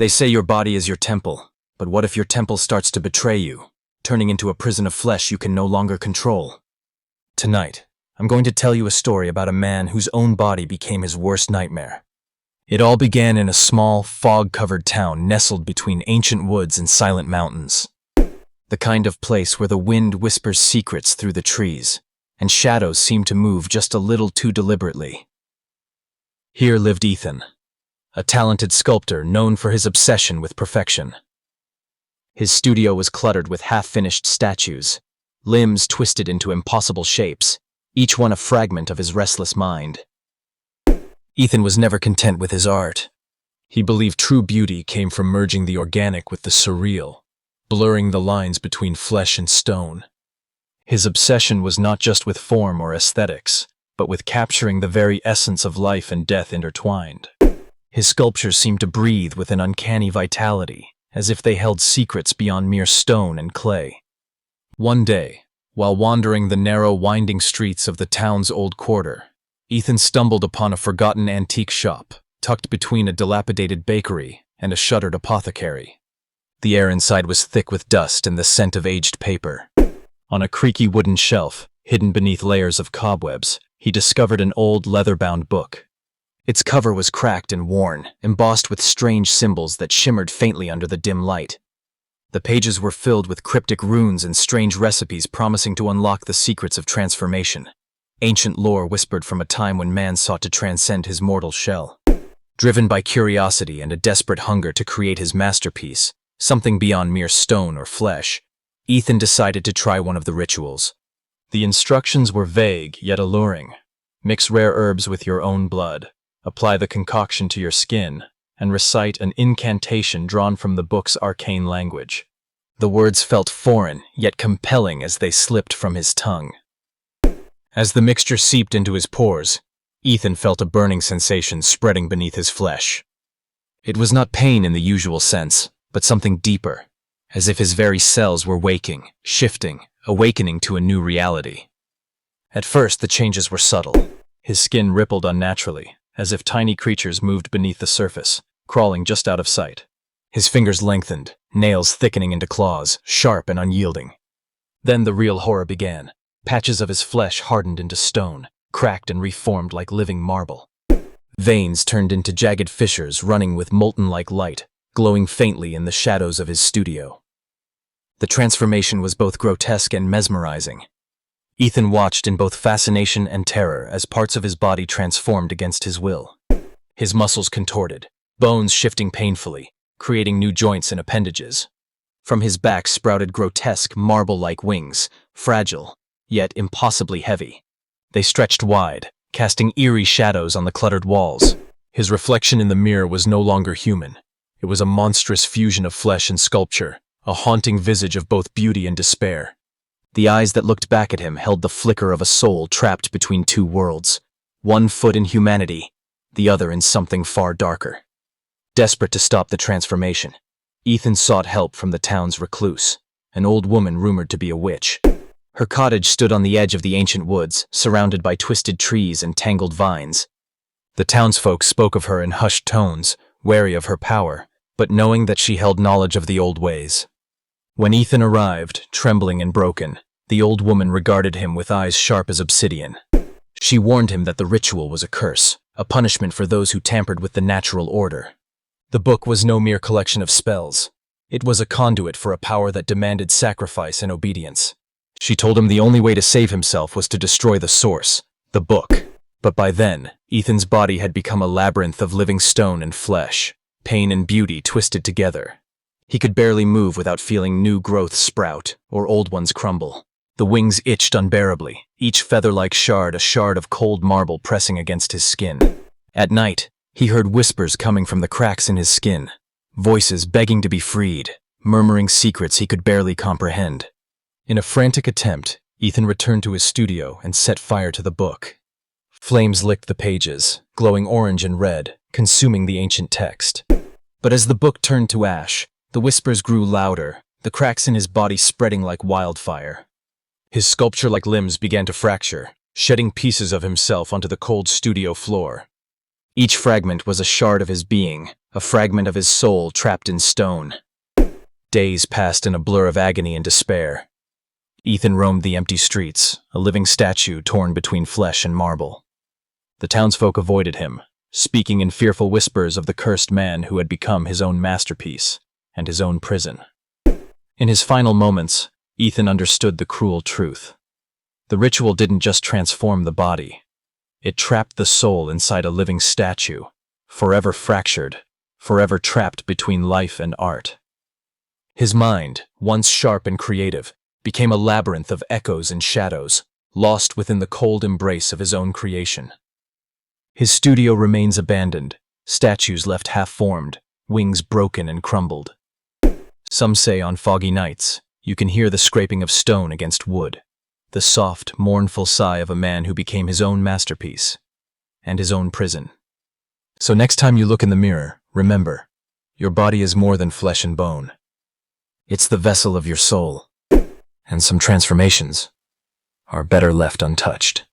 They say your body is your temple, but what if your temple starts to betray you, turning into a prison of flesh you can no longer control? Tonight, I'm going to tell you a story about a man whose own body became his worst nightmare. It all began in a small, fog-covered town nestled between ancient woods and silent mountains. The kind of place where the wind whispers secrets through the trees, and shadows seem to move just a little too deliberately. Here lived Ethan, a talented sculptor known for his obsession with perfection. His studio was cluttered with half-finished statues, limbs twisted into impossible shapes, each one a fragment of his restless mind. Ethan was never content with his art. He believed true beauty came from merging the organic with the surreal, blurring the lines between flesh and stone. His obsession was not just with form or aesthetics, but with capturing the very essence of life and death intertwined. His sculptures seemed to breathe with an uncanny vitality, as if they held secrets beyond mere stone and clay. One day, while wandering the narrow, winding streets of the town's old quarter, Ethan stumbled upon a forgotten antique shop, tucked between a dilapidated bakery and a shuttered apothecary. The air inside was thick with dust and the scent of aged paper. On a creaky wooden shelf, hidden beneath layers of cobwebs, he discovered an old leather-bound book. Its cover was cracked and worn, embossed with strange symbols that shimmered faintly under the dim light. The pages were filled with cryptic runes and strange recipes promising to unlock the secrets of transformation. Ancient lore whispered from a time when man sought to transcend his mortal shell. Driven by curiosity and a desperate hunger to create his masterpiece, something beyond mere stone or flesh, Ethan decided to try one of the rituals. The instructions were vague yet alluring. Mix rare herbs with your own blood. Apply the concoction to your skin, and recite an incantation drawn from the book's arcane language. The words felt foreign, yet compelling as they slipped from his tongue. As the mixture seeped into his pores, Ethan felt a burning sensation spreading beneath his flesh. It was not pain in the usual sense, but something deeper, as if his very cells were waking, shifting, awakening to a new reality. At first, the changes were subtle. His skin rippled unnaturally, as if tiny creatures moved beneath the surface, crawling just out of sight. His fingers lengthened, nails thickening into claws, sharp and unyielding. Then the real horror began. Patches of his flesh hardened into stone, cracked and reformed like living marble. Veins turned into jagged fissures running with molten-like light, glowing faintly in the shadows of his studio. The transformation was both grotesque and mesmerizing. Ethan watched in both fascination and terror as parts of his body transformed against his will. His muscles contorted, bones shifting painfully, creating new joints and appendages. From his back sprouted grotesque, marble-like wings, fragile, yet impossibly heavy. They stretched wide, casting eerie shadows on the cluttered walls. His reflection in the mirror was no longer human. It was a monstrous fusion of flesh and sculpture, a haunting visage of both beauty and despair. The eyes that looked back at him held the flicker of a soul trapped between two worlds, one foot in humanity, the other in something far darker. Desperate to stop the transformation, Ethan sought help from the town's recluse, an old woman rumored to be a witch. Her cottage stood on the edge of the ancient woods, surrounded by twisted trees and tangled vines. The townsfolk spoke of her in hushed tones, wary of her power, but knowing that she held knowledge of the old ways. When Ethan arrived, trembling and broken, the old woman regarded him with eyes sharp as obsidian. She warned him that the ritual was a curse, a punishment for those who tampered with the natural order. The book was no mere collection of spells. It was a conduit for a power that demanded sacrifice and obedience. She told him the only way to save himself was to destroy the source, the book. But by then, Ethan's body had become a labyrinth of living stone and flesh, pain and beauty twisted together. He could barely move without feeling new growths sprout or old ones crumble. The wings itched unbearably, each feather-like shard a shard of cold marble pressing against his skin. At night, he heard whispers coming from the cracks in his skin, voices begging to be freed, murmuring secrets he could barely comprehend. In a frantic attempt, Ethan returned to his studio and set fire to the book. Flames licked the pages, glowing orange and red, consuming the ancient text. But as the book turned to ash, the whispers grew louder, the cracks in his body spreading like wildfire. His sculpture-like limbs began to fracture, shedding pieces of himself onto the cold studio floor. Each fragment was a shard of his being, a fragment of his soul trapped in stone. Days passed in a blur of agony and despair. Ethan roamed the empty streets, a living statue torn between flesh and marble. The townsfolk avoided him, speaking in fearful whispers of the cursed man who had become his own masterpiece and his own prison. In his final moments, Ethan understood the cruel truth. The ritual didn't just transform the body. It trapped the soul inside a living statue, forever fractured, forever trapped between life and art. His mind, once sharp and creative, became a labyrinth of echoes and shadows, lost within the cold embrace of his own creation. His studio remains abandoned, statues left half-formed, wings broken and crumbled. Some say on foggy nights, you can hear the scraping of stone against wood, the soft, mournful sigh of a man who became his own masterpiece and his own prison. So next time you look in the mirror, remember, your body is more than flesh and bone. It's the vessel of your soul, and some transformations are better left untouched.